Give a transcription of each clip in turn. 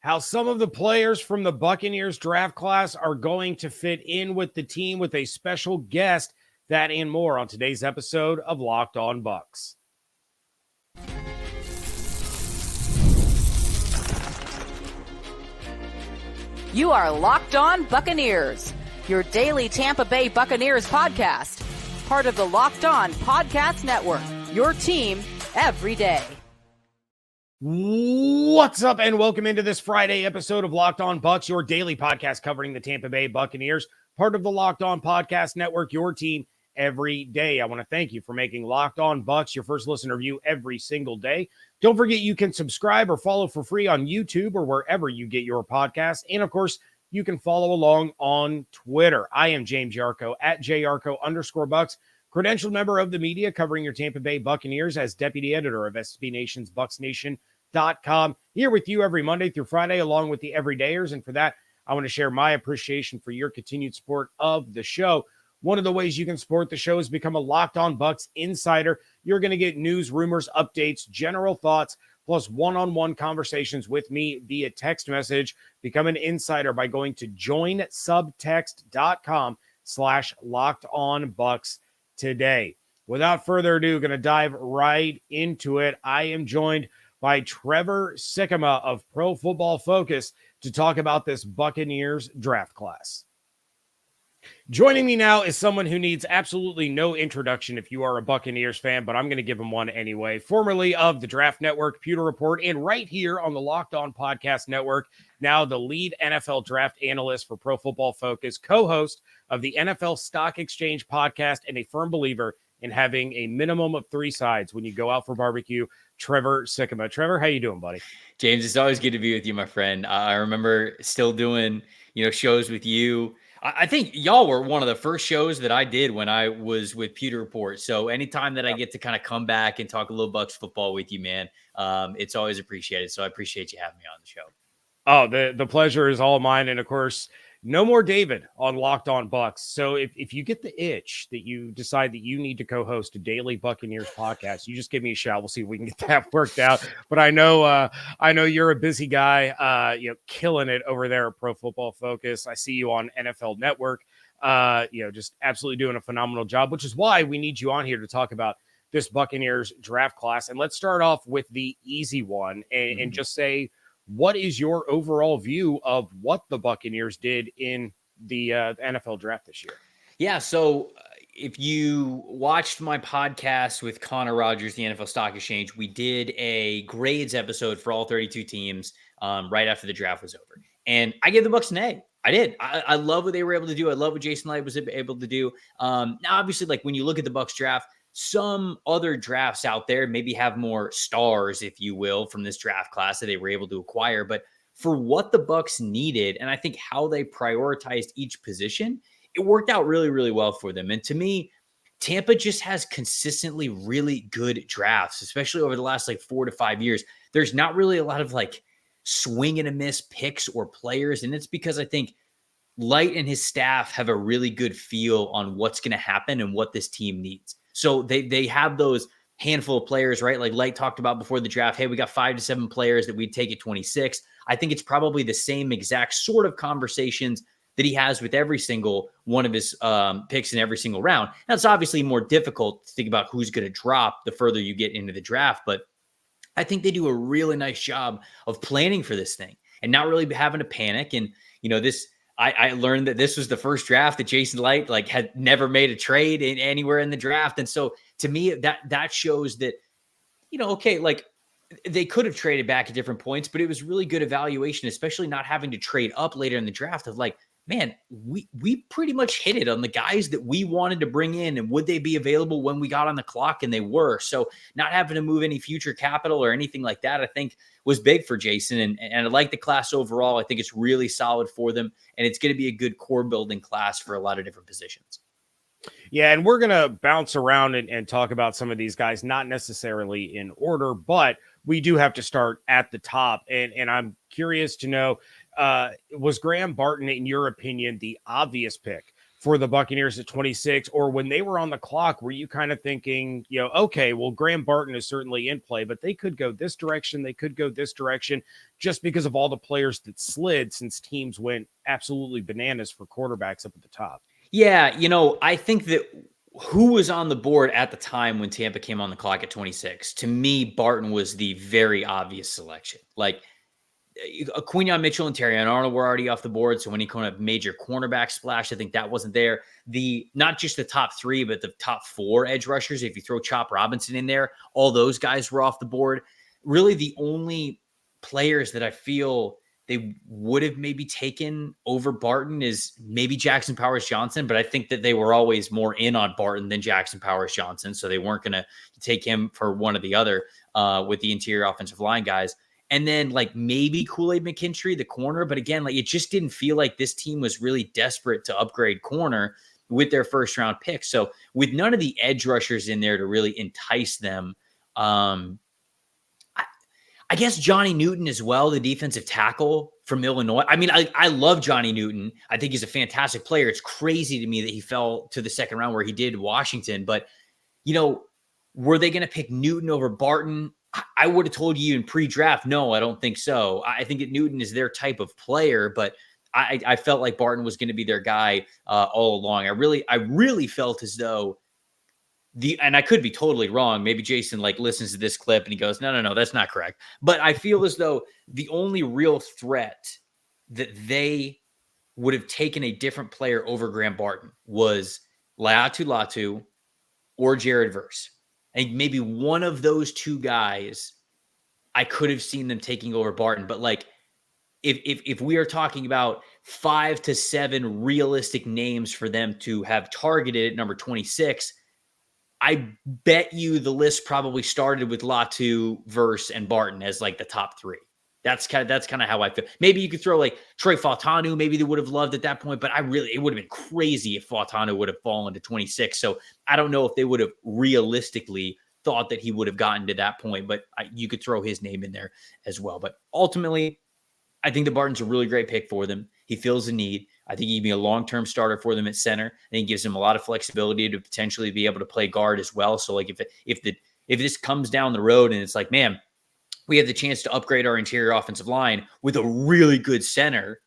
how some of the players from the Buccaneers draft class are going to fit in with the team with a special guest, that and more on today's episode of Locked On Bucs. You are Locked On Buccaneers, your daily Tampa Bay Buccaneers podcast, part of the Locked On Podcast Network, your team every day. What's up, and welcome into this Friday episode of Locked On Bucs, your daily podcast covering the Tampa Bay Buccaneers, part of the Locked On Podcast Network, your team every day. I want to thank you for making Locked On Bucs your first listen or view every single day. Don't forget you can subscribe or follow for free on YouTube or wherever you get your podcasts. And of course, you can follow along on Twitter. I am James Yarcho at @Yarcho_Bucs, credentialed member of the media covering your Tampa Bay Buccaneers as deputy editor of SB Nation's BucsNation.com. Here with you every Monday through Friday, along with the everydayers. And for that, I want to share my appreciation for your continued support of the show. One of the ways you can support the show is become a Locked On Bucs insider. You're going to get news, rumors, updates, general thoughts, plus one-on-one conversations with me via text message. Become an insider by going to joinsubtext.com/LockedOnBucs today. Without further ado, going to dive right into it. I am joined by Trevor Sikkema of Pro Football Focus to talk about this Buccaneers draft class. Joining me now is someone who needs absolutely no introduction if you are a Buccaneers fan, but I'm going to give him one anyway. Formerly of the Draft Network, Pewter Report, and right here on the Locked On Podcast Network, now the lead NFL draft analyst for Pro Football Focus, co-host of the NFL Stock Exchange podcast, and a firm believer in having a minimum of 3 sides when you go out for barbecue, Trevor Sikkema. Trevor, how you doing, buddy? James, it's always good to be with you, my friend. I remember still doing, shows with you. I think y'all were one of the first shows that I did when I was with Pewter Report. So anytime that I get to kind of come back and talk a little Bucs football with you, man, it's always appreciated. So I appreciate you having me on the show. Oh, the pleasure is all mine. And of course, no more David on Locked On Bucs. So if you get the itch that you decide that you need to co-host a daily Buccaneers podcast, you just give me a shout. We'll see if we can get that worked out. But I know you're a busy guy, killing it over there at Pro Football Focus. I see you on NFL Network, just absolutely doing a phenomenal job, which is why we need you on here to talk about this Buccaneers draft class. And let's start off with the easy one and just say, what is your overall view of what the Buccaneers did in the NFL draft this year? Yeah, so if you watched my podcast with Connor Rogers, the NFL Stock Exchange, we did a grades episode for all 32 teams right after the draft was over. And I gave the Bucs an A. I did. I love what they were able to do. I love what Jason Light was able to do. Now, obviously, like when you look at the Bucs draft, some other drafts out there maybe have more stars, if you will, from this draft class that they were able to acquire. But for what the Bucs needed, and I think how they prioritized each position, it worked out really, really well for them. And to me, Tampa just has consistently really good drafts, especially over the last 4 to 5 years. There's not really a lot of swing and a miss picks or players. And it's because I think Light and his staff have a really good feel on what's going to happen and what this team needs. So they have those handful of players, right? Like Light talked about before the draft. Hey, we got 5 to 7 players that we'd take at 26. I think it's probably the same exact sort of conversations that he has with every single one of his picks in every single round. Now, it's obviously more difficult to think about who's going to drop the further you get into the draft, but I think they do a really nice job of planning for this thing and not really having to panic. And, I learned that this was the first draft that Jason Light had never made a trade anywhere in the draft. And so to me, that shows that, they could have traded back at different points, but it was really good evaluation, especially not having to trade up later in the draft of man, we pretty much hit it on the guys that we wanted to bring in and would they be available when we got on the clock, and they were. So not having to move any future capital or anything like that, I think was big for Jason. And I like the class overall. I think it's really solid for them, and it's going to be a good core building class for a lot of different positions. Yeah, and we're going to bounce around and talk about some of these guys, not necessarily in order, but we do have to start at the top. And I'm curious to know, was Graham Barton, in your opinion, the obvious pick for the Buccaneers at 26? Or when they were on the clock, were you kind of thinking, okay, well, Graham Barton is certainly in play, but they could go this direction, they could go this direction, just because of all the players that slid since teams went absolutely bananas for quarterbacks up at the top? Yeah, I think that who was on the board at the time when Tampa came on the clock at 26? To me, Barton was the very obvious selection. Like, Quinyon Mitchell and Terrion Arnold were already off the board, so any kind of major cornerback splash, I think that wasn't there. Not just the top three, but the top four edge rushers, if you throw Chop Robinson in there, all those guys were off the board. Really, the only players that I feel they would have maybe taken over Barton is maybe Jackson Powers Johnson, but I think that they were always more in on Barton than Jackson Powers Johnson, so they weren't going to take him for one or the other with the interior offensive line guys. And then like maybe Kool-Aid McKinstry, the corner, but again, like it just didn't feel like this team was really desperate to upgrade corner with their first round pick. So with none of the edge rushers in there to really entice them, I guess Johnny Newton as well, the defensive tackle from Illinois. I mean, I love Johnny Newton. I think he's a fantastic player. It's crazy to me that he fell to the second round where he did Washington. But, were they going to pick Newton over Barton? I would have told you in pre-draft, no, I don't think so. I think that Newton is their type of player, but I felt like Barton was going to be their guy all along. I really felt as though and I could be totally wrong. Maybe Jason listens to this clip and he goes, no, that's not correct. But I feel as though the only real threat that they would have taken a different player over Graham Barton was Latu or Jared Verse. And maybe one of those two guys, I could have seen them taking over Barton. But if we are talking about 5 to 7 realistic names for them to have targeted at number 26, I bet you the list probably started with Latu, Verse, and Barton as the top three. That's kind of how I feel. Maybe you could throw Troy Fautanu. Maybe they would have loved at that point, but it would have been crazy if Fautanu would have fallen to 26. So I don't know if they would have realistically thought that he would have gotten to that point, but you could throw his name in there as well. But ultimately, I think the Barton's a really great pick for them. He fills a need. I think he'd be a long-term starter for them at center. I think he gives them a lot of flexibility to potentially be able to play guard as well. So if this comes down the road and it's man, we have the chance to upgrade our interior offensive line with a really good center,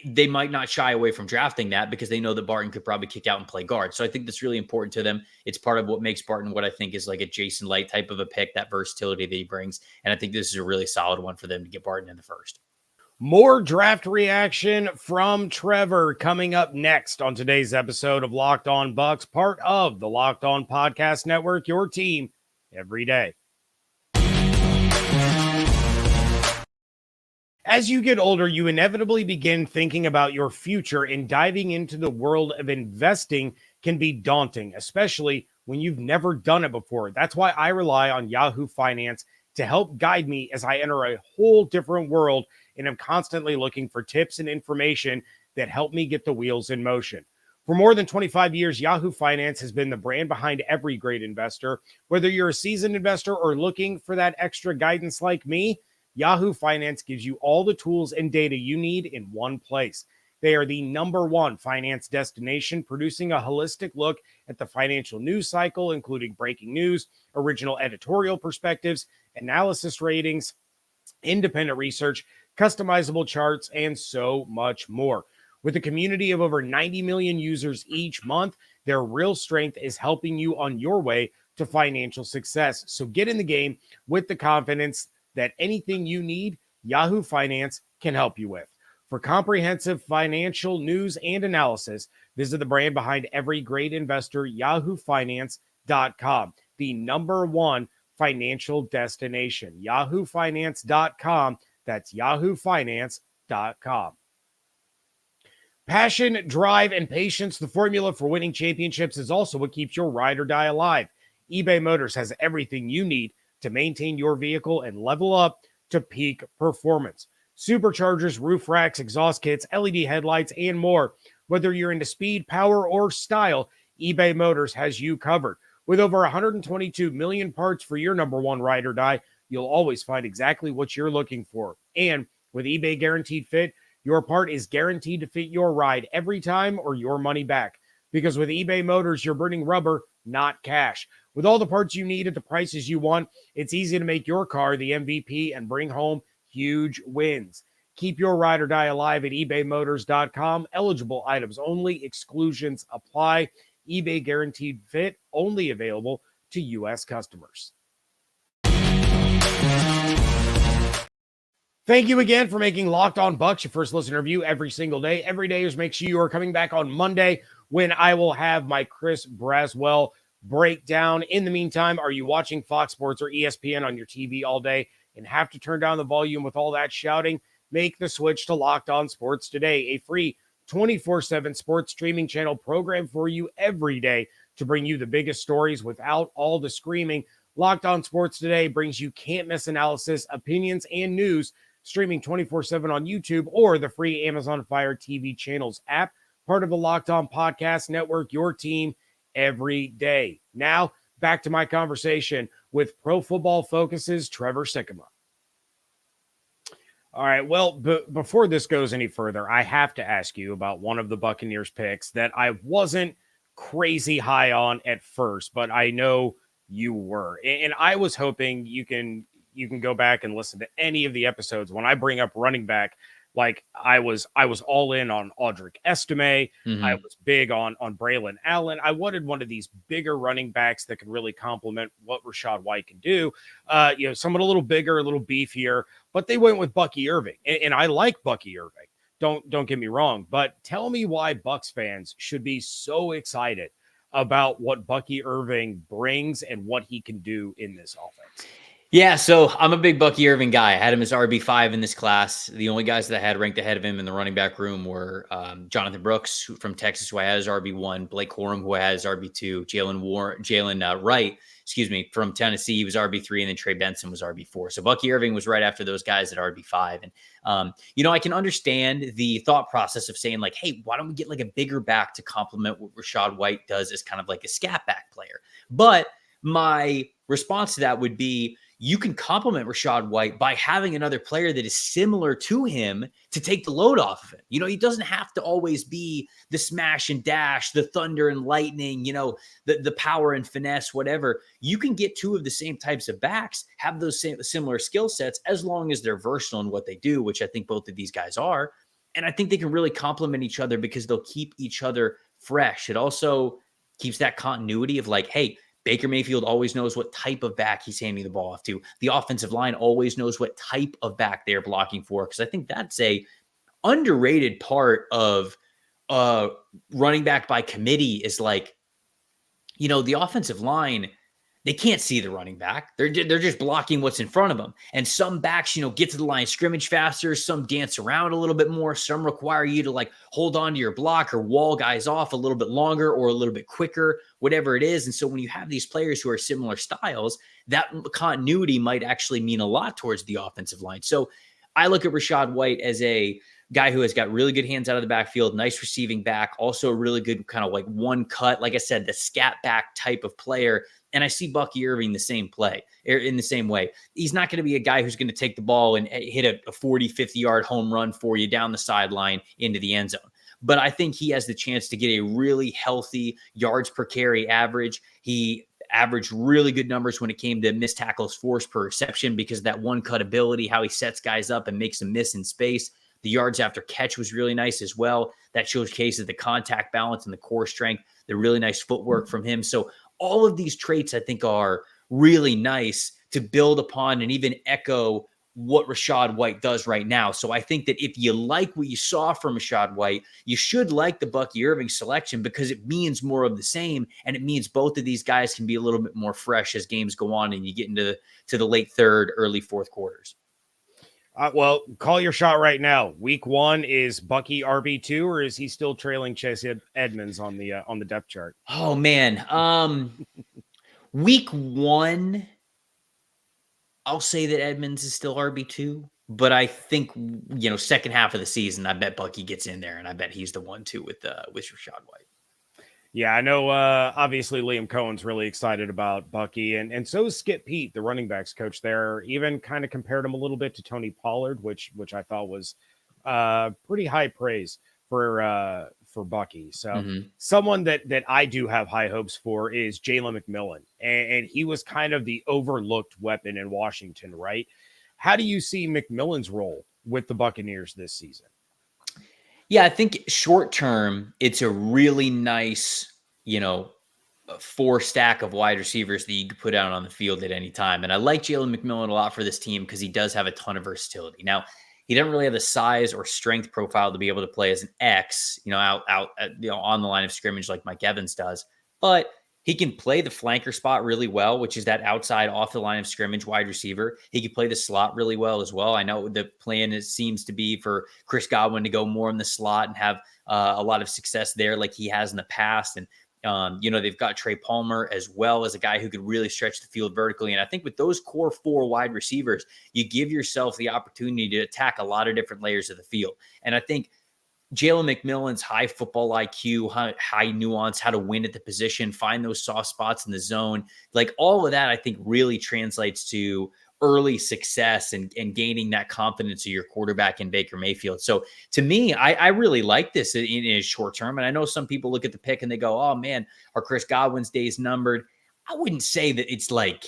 they might not shy away from drafting that because they know that Barton could probably kick out and play guard. So I think that's really important to them. It's part of what makes Barton what I think is a Jason Light type of a pick, that versatility that he brings. And I think this is a really solid one for them to get Barton in the first. More draft reaction from Trevor coming up next on today's episode of Locked On Bucs, part of the Locked On Podcast Network, your team every day. As you get older, you inevitably begin thinking about your future, and diving into the world of investing can be daunting, especially when you've never done it before. That's why I rely on Yahoo Finance to help guide me as I enter a whole different world, and I'm constantly looking for tips and information that help me get the wheels in motion. For more than 25 years, Yahoo Finance has been the brand behind every great investor. Whether you're a seasoned investor or looking for that extra guidance like me, Yahoo Finance gives you all the tools and data you need in one place. They are the #1 finance destination, producing a holistic look at the financial news cycle, including breaking news, original editorial perspectives, analysis ratings, independent research, customizable charts, and so much more. With a community of over 90 million users each month, their real strength is helping you on your way to financial success. So get in the game with the confidence that anything you need, Yahoo Finance can help you with. For comprehensive financial news and analysis, visit the brand behind every great investor, yahoofinance.com, the #1 financial destination, yahoofinance.com. That's yahoofinance.com. Passion, drive, and patience, the formula for winning championships, is also what keeps your ride or die alive. eBay Motors has everything you need to maintain your vehicle and level up to peak performance. Superchargers, roof racks, exhaust kits, LED headlights, and more. Whether you're into speed, power, or style, eBay Motors has you covered. With over 122 million parts for your #1 ride or die, you'll always find exactly what you're looking for. And with eBay Guaranteed Fit, Your part is guaranteed to fit your ride every time or your money back. Because with eBay Motors, you're burning rubber, not cash. With all the parts you need at the prices you want, it's easy to make your car the MVP and bring home huge wins. Keep your ride or die alive at ebaymotors.com. Eligible items only. Exclusions apply. eBay guaranteed fit only available to U.S. customers. Thank you again for making Locked On Bucs your first listen review every single day. Every day is make sure you are coming back on Monday when I will have my Chris Braswell breakdown. In the meantime, are you watching Fox Sports or ESPN on your TV all day and have to turn down the volume with all that shouting? Make the switch to Locked On Sports today, a free 24/7 sports streaming channel program for you every day to bring you the biggest stories without all the screaming. Locked On Sports Today brings you can't-miss analysis, opinions, and news, streaming 24/7 on YouTube or the free Amazon Fire TV channels app, part of the Locked On Podcast Network, your team every day. Now, back to my conversation with Pro Football Focus's Trevor Sikkema. All right, well, before this goes any further, I have to ask you about one of the Buccaneers picks that I wasn't crazy high on at first, but I know you were. And I was hoping you can go back and listen to any of the episodes when I bring up running back. Like I was all in on Audric Estime. Mm-hmm. I was big on Braylon Allen. I wanted one of these bigger running backs that could really complement what Rachaad White can do. Someone a little bigger, a little beefier, but they went with Bucky Irving. And I like Bucky Irving. Don't get me wrong, but tell me why Bucs fans should be so excited about what Bucky Irving brings and what he can do in this offense. Yeah, so I'm a big Bucky Irving guy. I had him as RB5 in this class. The only guys that I had ranked ahead of him in the running back room were Jonathan Brooks from Texas, who I had as RB1, Blake Corum, who I had as RB2, Jalen Wright, from Tennessee, he was RB3, and then Trey Benson was RB4. So Bucky Irving was right after those guys at RB5. And, I can understand the thought process of saying like, hey, why don't we get like a bigger back to complement what Rachaad White does as kind of like a scat back player? But my response to that would be, you can complement Rachaad White by having another player that is similar to him to take the load off of him. He doesn't have to always be the smash and dash, the thunder and lightning, the power and finesse, whatever. You can get two of the same types of backs, have those similar skill sets, as long as they're versatile in what they do, which I think both of these guys are. And I think they can really complement each other because they'll keep each other fresh. It also keeps that continuity of like, hey, Baker Mayfield always knows what type of back he's handing the ball off to. The offensive line always knows what type of back they're blocking for, because I think that's a underrated part of running back by committee is like, the offensive line, they can't see the running back. They're just blocking what's in front of them. And some backs, get to the line of scrimmage faster. Some dance around a little bit more. Some require you to like hold on to your block or wall guys off a little bit longer or a little bit quicker, whatever it is. And so when you have these players who are similar styles, that continuity might actually mean a lot towards the offensive line. So I look at Rachaad White as a guy who has got really good hands out of the backfield, nice receiving back, also a really good kind of like one cut, like I said, the scat back type of player. And I see Bucky Irving the same way. He's not going to be a guy who's going to take the ball and hit a 40, 50-yard home run for you down the sideline into the end zone. But I think he has the chance to get a really healthy yards per carry average. He averaged really good numbers when it came to missed tackles forced per reception because of that one cut ability, how he sets guys up and makes them miss in space. The yards after catch was really nice as well. That showcases the contact balance and the core strength, the really nice footwork from him. So all of these traits I think are really nice to build upon and even echo what Rachaad White does right now. So I think that if you like what you saw from Rachaad White, you should like the Bucky Irving selection because it means more of the same. And it means both of these guys can be a little bit more fresh as games go on and you get into the late third, early fourth quarters. Well, call your shot right now. Week 1 is Bucky RB2, or is he still trailing Chase Edmonds on the depth chart? Oh man, week 1, I'll say that Edmonds is still RB2, but I think second half of the season, I bet Bucky gets in there, and I bet he's the 1-2 with Rachaad White. Yeah, I know. Obviously, Liam Cohen's really excited about Bucky, and so is Skip Pete, the running backs coach there. Even kind of compared him a little bit to Tony Pollard, which I thought was pretty high praise for Bucky. So Mhm. someone that I do have high hopes for is Jalen McMillan, and he was kind of the overlooked weapon in Washington, right? How do you see McMillan's role with the Buccaneers this season? Yeah, I think short term, it's a really nice, four stack of wide receivers that you could put out on the field at any time. And I like Jalen McMillan a lot for this team because he does have a ton of versatility. Now, he doesn't really have the size or strength profile to be able to play as an X, on the line of scrimmage like Mike Evans does. But he can play the flanker spot really well, which is that outside off the line of scrimmage wide receiver. He can play the slot really well as well. I know the plan seems to be for Chris Godwin to go more in the slot and have a lot of success there like he has in the past. And they've got Trey Palmer as well as a guy who could really stretch the field vertically. And I think with those core four wide receivers, you give yourself the opportunity to attack a lot of different layers of the field. And I think Jalen McMillan's high football IQ, high nuance, how to win at the position, find those soft spots in the zone, like all of that, I think really translates to early success and gaining that confidence of your quarterback in Baker Mayfield. So to me, I really like this in his short term. And I know some people look at the pick and they go, oh man, are Chris Godwin's days numbered? I wouldn't say that it's like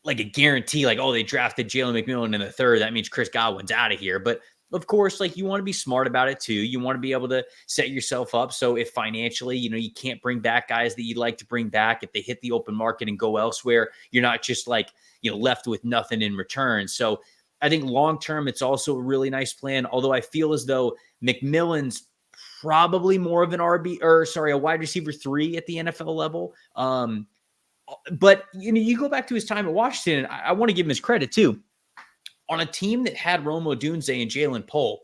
a guarantee, like, oh, they drafted Jalen McMillan in the third. That means Chris Godwin's out of here. But of course, like you want to be smart about it too. You want to be able to set yourself up. So if financially, you can't bring back guys that you'd like to bring back, if they hit the open market and go elsewhere, you're not just like, left with nothing in return. So I think long-term, it's also a really nice plan. Although I feel as though McMillan's probably more of a wide receiver 3 at the NFL level. But you go back to his time at Washington, and I want to give him his credit too. On a team that had Rome Odunze and Jalen Polk,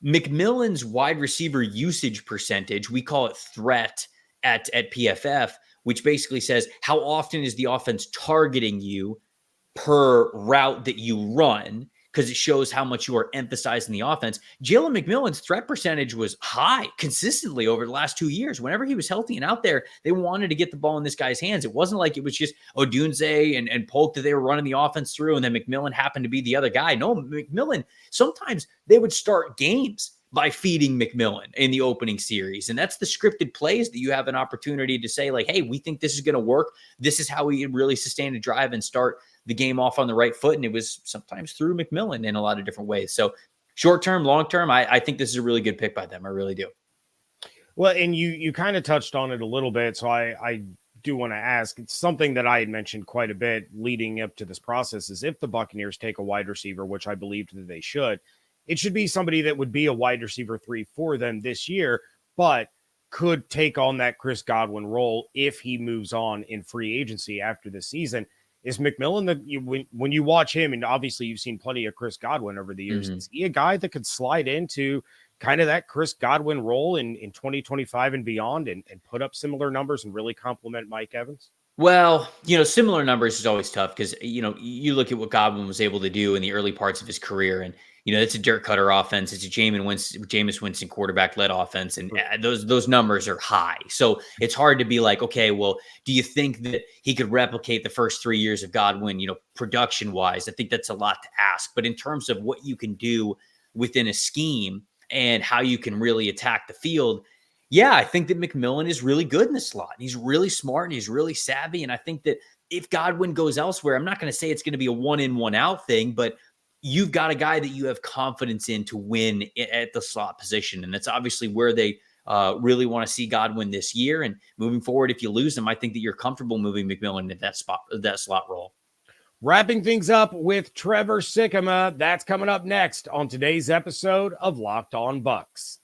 McMillan's wide receiver usage percentage, we call it threat at PFF, which basically says how often is the offense targeting you per route that you run, because it shows how much you are emphasizing the offense. Jalen McMillan's threat percentage was high consistently over the last 2 years. Whenever he was healthy and out there, they wanted to get the ball in this guy's hands. It wasn't like it was just Odunze and Polk that they were running the offense through, and then McMillan happened to be the other guy. No, McMillan, sometimes they would start games by feeding McMillan in the opening series. And that's the scripted plays that you have an opportunity to say, like, hey, we think this is going to work. This is how we really sustain a drive and start the game off on the right foot. And it was sometimes through McMillan in a lot of different ways. So short-term, long-term, I think this is a really good pick by them. I really do. Well, and you kind of touched on it a little bit. So I do want to ask, it's something that I had mentioned quite a bit leading up to this process, is if the Buccaneers take a wide receiver, which I believed that they should, it should be somebody that would be a wide receiver 3 for them this year, but could take on that Chris Godwin role if he moves on in free agency after the season. Is McMillan that when you watch him, and obviously you've seen plenty of Chris Godwin over the years, is he a guy that could slide into kind of that Chris Godwin role in 2025 and beyond and put up similar numbers and really complement Mike Evans? Well, similar numbers is always tough because, you look at what Godwin was able to do in the early parts of his career, and, it's a dirt cutter offense. It's a Jameis Winston quarterback-led offense, and those numbers are high. So it's hard to be like, okay, well, do you think that he could replicate the first 3 years of Godwin, production-wise? I think that's a lot to ask. But in terms of what you can do within a scheme and how you can really attack the field, yeah, I think that McMillan is really good in the slot. He's really smart and he's really savvy. And I think that if Godwin goes elsewhere, I'm not going to say it's going to be a one-in, one-out thing, but you've got a guy that you have confidence in to win at the slot position. And that's obviously where they really want to see Godwin this year. And moving forward, if you lose him, I think that you're comfortable moving McMillan into that slot role. Wrapping things up with Trevor Sikkema. That's coming up next on today's episode of Locked On Bucs.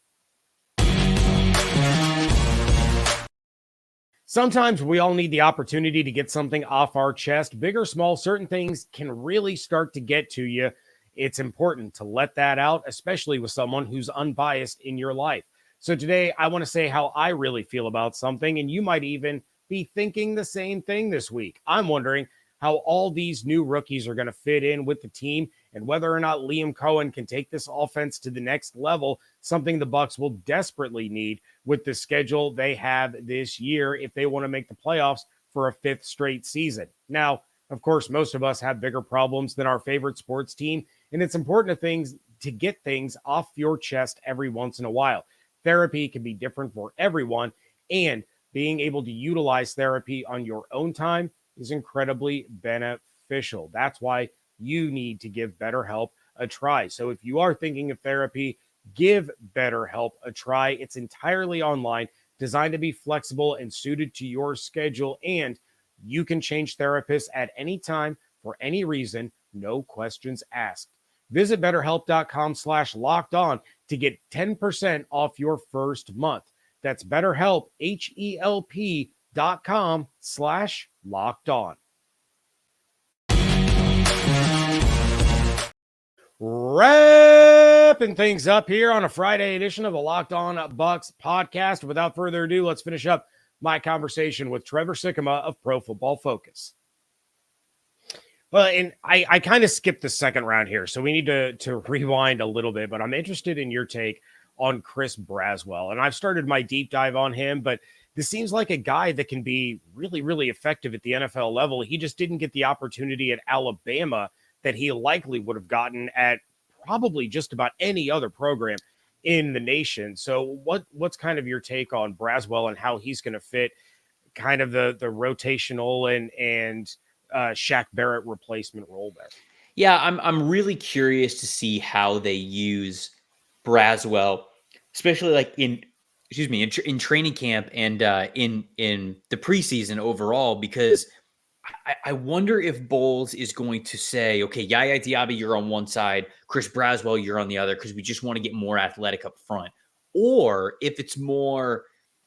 Sometimes we all need the opportunity to get something off our chest. Big or small, certain things can really start to get to you. It's important to let that out, especially with someone who's unbiased in your life. So today, I want to say how I really feel about something, and you might even be thinking the same thing this week. I'm wondering how all these new rookies are going to fit in with the team and whether or not Liam Cohen can take this offense to the next level, something the Bucs will desperately need with the schedule they have this year if they want to make the playoffs for a 5th straight season. Now, of course, most of us have bigger problems than our favorite sports team, and it's important to get things off your chest every once in a while. Therapy can be different for everyone, and being able to utilize therapy on your own time is incredibly beneficial. That's why you need to give BetterHelp a try. So if you are thinking of therapy, give BetterHelp a try. It's entirely online, designed to be flexible and suited to your schedule, and you can change therapists at any time for any reason, no questions asked. Visit BetterHelp.com/lockedon to get 10% off your first month. That's BetterHelp, HELP.com/lockedon. Wrapping things up here on a Friday edition of the Locked On Bucs podcast. Without further ado, let's finish up my conversation with Trevor Sikkema of Pro Football Focus. Well, and I kind of skipped the second round here, so we need to rewind a little bit, but I'm interested in your take on Chris Braswell. And I've started my deep dive on him, but this seems like a guy that can be really, really effective at the NFL level. He just didn't get the opportunity at Alabama that he likely would have gotten at probably just about any other program in the nation. So what's kind of your take on Braswell and how he's going to fit kind of the rotational and Shaq Barrett replacement role there? Yeah, I'm really curious to see how they use Braswell, especially like in training camp and in the preseason overall, because I wonder if Bowles is going to say, okay, Yaya Diaby, you're on one side, Chris Braswell, you're on the other, because we just want to get more athletic up front. Or if it's more,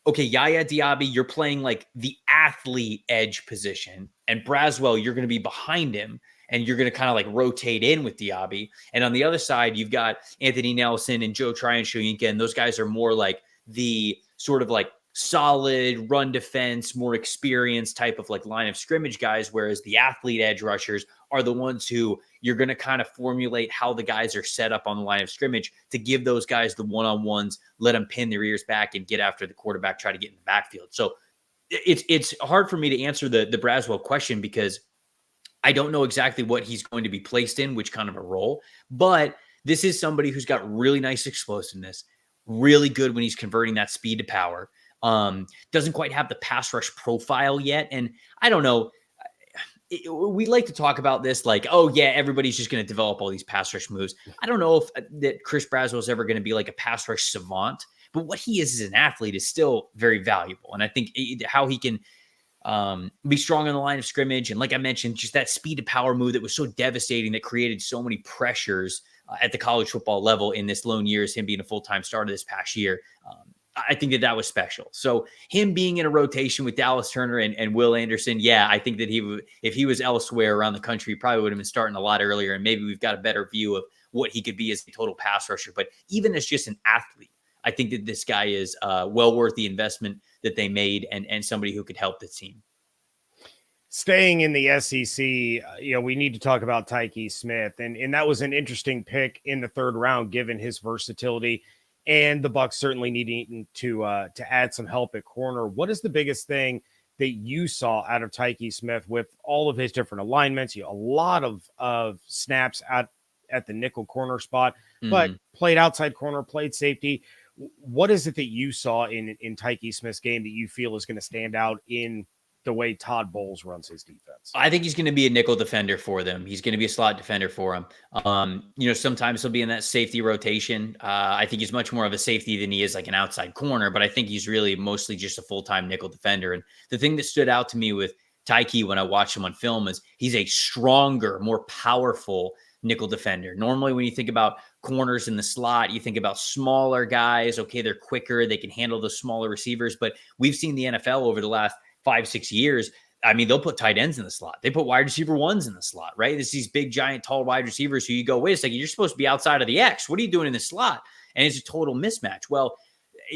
okay, Yaya Diaby, you're playing like the athlete edge position, and Braswell, you're going to be behind him, and you're going to kind of like rotate in with Diaby. And on the other side, you've got Anthony Nelson and Joe Tryon-Shoyinka, and those guys are more like the sort of like solid run defense, more experienced type of like line of scrimmage guys, whereas the athlete edge rushers are the ones who you're going to kind of formulate how the guys are set up on the line of scrimmage to give those guys the one-on-ones, let them pin their ears back and get after the quarterback, try to get in the backfield. So it's hard for me to answer the Braswell question because I don't know exactly what he's going to be placed in, which kind of a role, but this is somebody who's got really nice explosiveness, really good when he's converting that speed to power. Doesn't quite have the pass rush profile yet. And I don't know, we like to talk about this like, oh yeah, everybody's just going to develop all these pass rush moves. I don't know if that Chris Braswell is ever going to be like a pass rush savant, but what he is as an athlete is still very valuable. And I think how he can be strong on the line of scrimmage. And like I mentioned, just that speed to power move that was so devastating, that created so many pressures at the college football level in this lone year as him being a full-time starter this past year. I think that was special. So him being in a rotation with Dallas Turner and Will Anderson, yeah, I think that if he was elsewhere around the country, he probably would have been starting a lot earlier, and maybe we've got a better view of what he could be as a total pass rusher. But even as just an athlete, I think that this guy is well worth the investment that they made and somebody who could help the team. Staying in the SEC, we need to talk about Tykee Smith, and that was an interesting pick in the third round, given his versatility. And the Bucs certainly needing to add some help at corner. What is the biggest thing that you saw out of Tykee Smith with all of his different alignments? A lot of snaps at the nickel corner spot, but played outside corner, played safety. What is it that you saw in Tykee Smith's game that you feel is going to stand out in the way Todd Bowles runs his defense? I think he's going to be a nickel defender for them. He's going to be a slot defender for him. Sometimes he'll be in that safety rotation. I think he's much more of a safety than he is like an outside corner, but I think he's really mostly just a full-time nickel defender. And the thing that stood out to me with Tykee when I watched him on film is he's a stronger, more powerful nickel defender. Normally, when you think about corners in the slot, you think about smaller guys. Okay, they're quicker. They can handle the smaller receivers, but we've seen the NFL over the last 5-6 years. I mean, they'll put tight ends in the slot. They put wide receiver ones in the slot, right? It's these big, giant, tall wide receivers who you go, wait a second, you're supposed to be outside of the X. What are you doing in the slot? And it's a total mismatch. Well,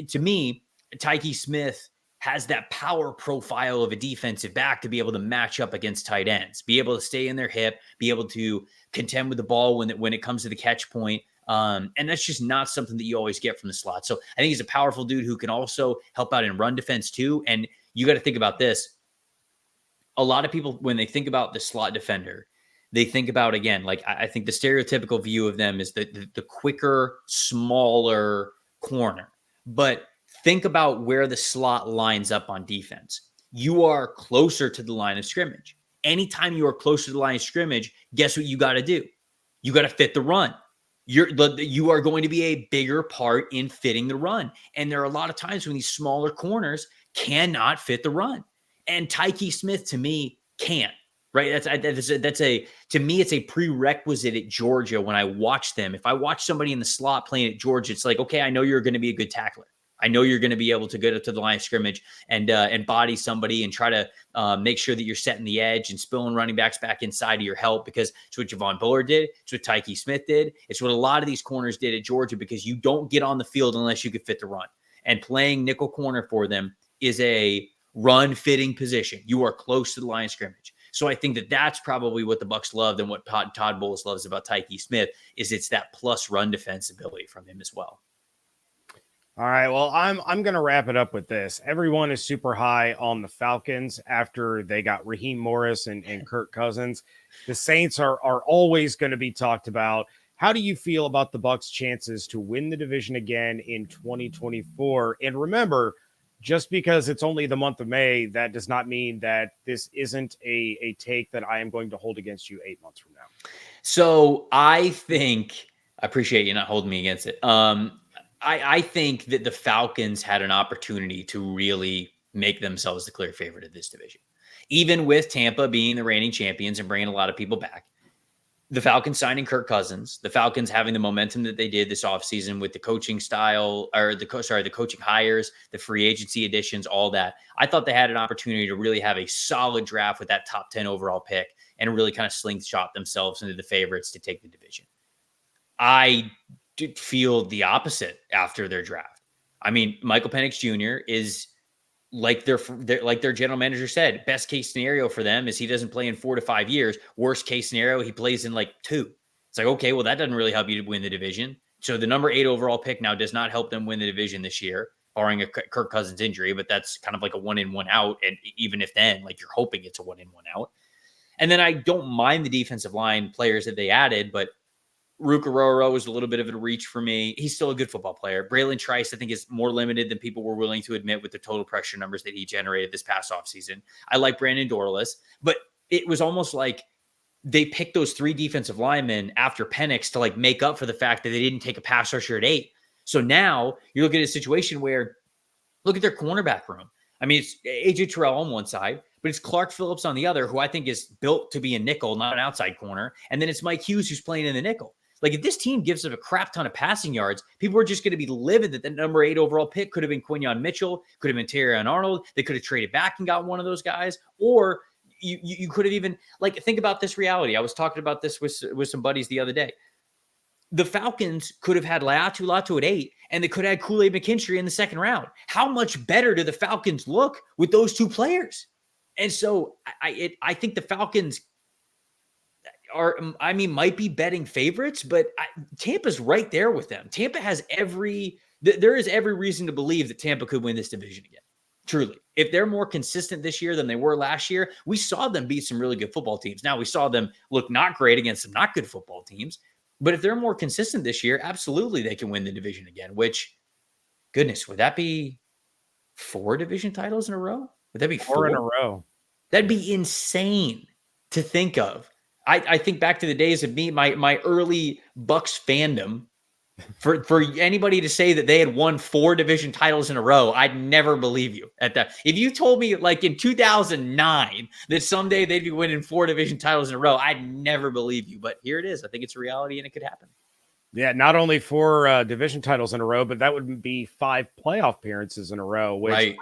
to me, Tykee Smith has that power profile of a defensive back to be able to match up against tight ends, be able to stay in their hip, be able to contend with the ball when it comes to the catch point. And that's just not something that you always get from the slot. So I think he's a powerful dude who can also help out in run defense too. And you got to think about this. A lot of people, when they think about the slot defender, they think about, again, like I think the stereotypical view of them is the quicker, smaller corner. But think about where the slot lines up on defense. You are closer to the line of scrimmage. Anytime you are closer to the line of scrimmage, guess what you got to do? You got to fit the run. You are going to be a bigger part in fitting the run. And there are a lot of times when these smaller corners cannot fit the run. And Tykee Smith, to me, can't. Right? To me, it's a prerequisite at Georgia when I watch them. If I watch somebody in the slot playing at Georgia, it's like, okay, I know you're going to be a good tackler. I know you're going to be able to get up to the line of scrimmage and body somebody and try to make sure that you're setting the edge and spilling running backs back inside of your help, because it's what Javon Bullard did. It's what Tykee Smith did. It's what a lot of these corners did at Georgia, because you don't get on the field unless you could fit the run. And playing nickel corner for them is a run-fitting position. You are close to the line of scrimmage. So I think that that's probably what the Bucs loved, and what Todd Bowles loves about Tykee Smith is it's that plus run defense ability from him as well. All right, well, I'm going to wrap it up with this. Everyone is super high on the Falcons after they got Raheem Morris and Kirk Cousins. The Saints are always going to be talked about. How do you feel about the Bucs' chances to win the division again in 2024? And remember, just because it's only the month of May, that does not mean that this isn't a take that I am going to hold against you 8 months from now. So I appreciate you not holding me against it. I think that the Falcons had an opportunity to really make themselves the clear favorite of this division. Even with Tampa being the reigning champions and bringing a lot of people back, the Falcons signing Kirk Cousins, the Falcons having the momentum that they did this offseason with the coaching style, or the coaching hires, the free agency additions, all that. I thought they had an opportunity to really have a solid draft with that top 10 overall pick and really kind of slingshot themselves into the favorites to take the division. I did feel the opposite after their draft. I mean, Michael Penix Jr. is like their general manager said, best case scenario for them is he doesn't play in 4 to 5 years. Worst case scenario, he plays in like 2. It's like, okay, well, that doesn't really help you to win the division. So the number 8 overall pick now does not help them win the division this year, barring a Kirk Cousins injury, but that's kind of like a 1 in 1 out. And even if then, like, you're hoping it's a 1 in 1 out. And then I don't mind the defensive line players that they added, but Rukaroro was a little bit of a reach for me. He's still a good football player. Braylon Trice, I think, is more limited than people were willing to admit with the total pressure numbers that he generated this past offseason. I like Brandon Dorlus, but it was almost like they picked those 3 defensive linemen after Penix to like make up for the fact that they didn't take a pass rusher at 8. So now you're looking at a situation where look at their cornerback room. I mean, it's AJ Terrell on one side, but it's Clark Phillips on the other, who I think is built to be a nickel, not an outside corner. And then it's Mike Hughes, who's playing in the nickel. Like, if this team gives up a crap ton of passing yards, people are just going to be livid that the number 8 overall pick could have been Quinyon Mitchell, could have been Terrion Arnold. They could have traded back and got one of those guys. Or you could have even, like, think about this reality. I was talking about this with some buddies the other day. The Falcons could have had Latu at 8, and they could have had Kool-Aid McKinstry in the second round. How much better do the Falcons look with those 2 players? And so I think the Falcons might be betting favorites, but Tampa's right there with them. Tampa has there is every reason to believe that Tampa could win this division again. Truly. If they're more consistent this year than they were last year, we saw them beat some really good football teams. Now we saw them look not great against some not good football teams, but if they're more consistent this year, absolutely they can win the division again, which, goodness, would that be 4 division titles in a row? Would that be 4 in a row? That'd be insane to think of. I think back to the days of my early Bucs fandom. For anybody to say that they had won 4 division titles in a row, I'd never believe you at that. If you told me like in 2009 that someday they'd be winning 4 division titles in a row, I'd never believe you. But here it is. I think it's a reality and it could happen. Yeah, not only 4 division titles in a row, but that would be 5 playoff appearances in a row, which right.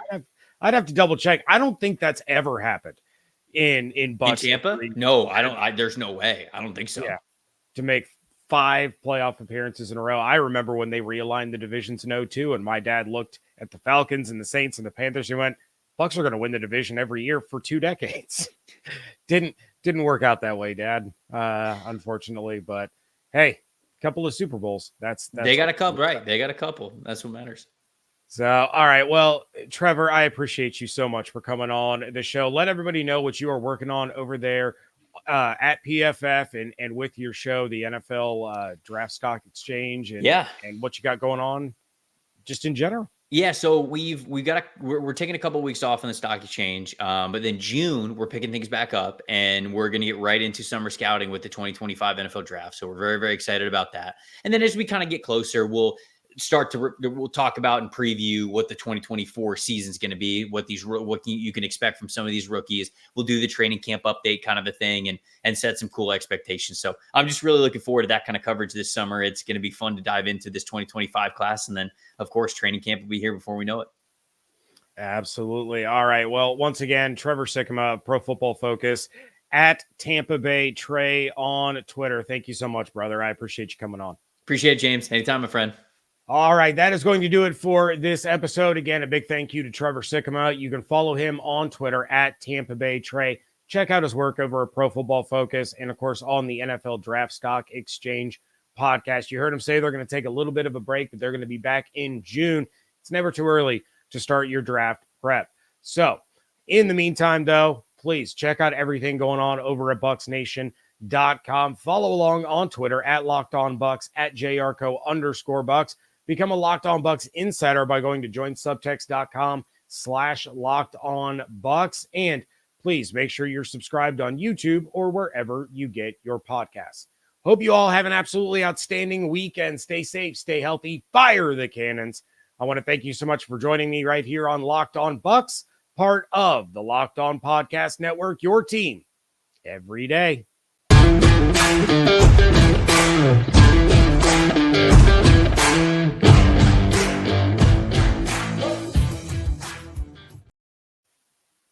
I'd have to double check. I don't think that's ever happened in Bucs. In Tampa? No, I don't. There's no way. I don't think so. Yeah, to make 5 playoff appearances in a row. I remember when they realigned the divisions in 2002, and my dad looked at the Falcons and the Saints and the Panthers. He went, Bucs are going to win the division every year for 2 decades. Didn't work out that way, Dad, unfortunately. But hey, a couple of Super Bowls. That's they got a couple, right? They got a couple. That's what matters. So, all right. Well, Trevor, I appreciate you so much for coming on the show. Let everybody know what you are working on over there at PFF and with your show, the NFL Draft Stock Exchange, and what you got going on just in general. Yeah, so we're taking a couple of weeks off on the stock exchange, but then June we're picking things back up, and we're going to get right into summer scouting with the 2025 NFL Draft. So we're very, very excited about that. And then as we kind of get closer, we'll talk about and preview what the 2024 season is going to be, what you can expect from some of these rookies. We'll do the training camp update kind of a thing and set some cool expectations. So I'm just really looking forward to that kind of coverage this summer. It's going to be fun to dive into this 2025 class. And then of course, training camp will be here before we know it. Absolutely. All right. Well, once again, Trevor Sikkema, Pro Football Focus at Tampa Bay Trey on Twitter. Thank you so much, brother. I appreciate you coming on. Appreciate it, James. Anytime, my friend. All right, that is going to do it for this episode. Again, a big thank you to Trevor Sikkema. You can follow him on Twitter at Tampa Bay Trey. Check out his work over at Pro Football Focus and, of course, on the NFL Draft Stock Exchange podcast. You heard him say they're going to take a little bit of a break, but they're going to be back in June. It's never too early to start your draft prep. So, in the meantime, though, please check out everything going on over at BucsNation.com. Follow along on Twitter at Locked On Bucs, at JYarcho_Bucs. Become a Locked On Bucs insider by going to joinsubtext.com/LockedOnBucs. And please make sure you're subscribed on YouTube or wherever you get your podcasts. Hope you all have an absolutely outstanding weekend. Stay safe, stay healthy, fire the cannons. I want to thank you so much for joining me right here on Locked On Bucs, part of the Locked On Podcast Network, your team every day.